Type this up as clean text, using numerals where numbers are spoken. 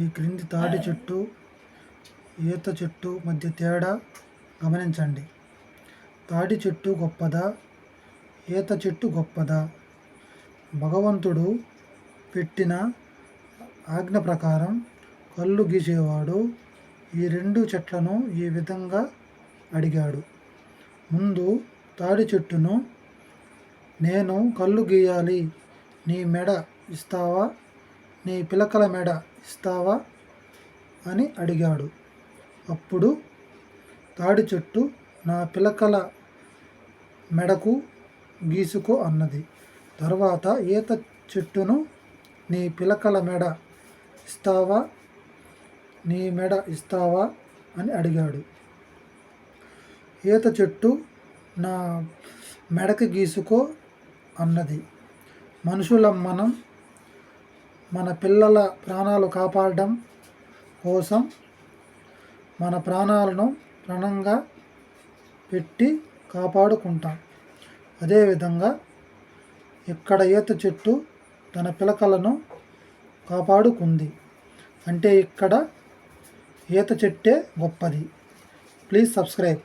ఈ క్రింది తాటి చెట్టు ఈత చెట్టు మధ్య తేడా గమనించండి. తాటి చెట్టు గొప్పదా, ఈత చెట్టు గొప్పదా? భగవంతుడు పెట్టిన ఆజ్ఞ ప్రకారం కళ్ళు గీసేవాడు ఈ రెండు చెట్లను ఈ విధంగా అడిగాడు. ముందు తాడి చెట్టును, నేను కళ్ళు గీయాలి, నీ మెడ ఇస్తావా, నీ పిలకల మెడ ఇస్తావా అని అడిగాడు. అప్పుడు తాడి చెట్టు నా పిలకల మెడకు గీసుకో అన్నది. తర్వాత ఈత చెట్టును నీ పిలకల మెడ ఇస్తావా, నీ మెడ ఇస్తావా అని అడిగాడు. ఈత చెట్టు నా మెడకి గీసుకో అన్నది. మనుషులం మనం మన పిల్లల ప్రాణాలు కాపాడడం కోసం మన ప్రాణాలను ప్రాణంగా పెట్టి కాపాడుకుంటాం. అదేవిధంగా ఇక్కడ ఈత చెట్టు తన పిలకలను కాపాడుకుంది. అంటే ఇక్కడ ఈత చెట్టే గొప్పది. Please subscribe.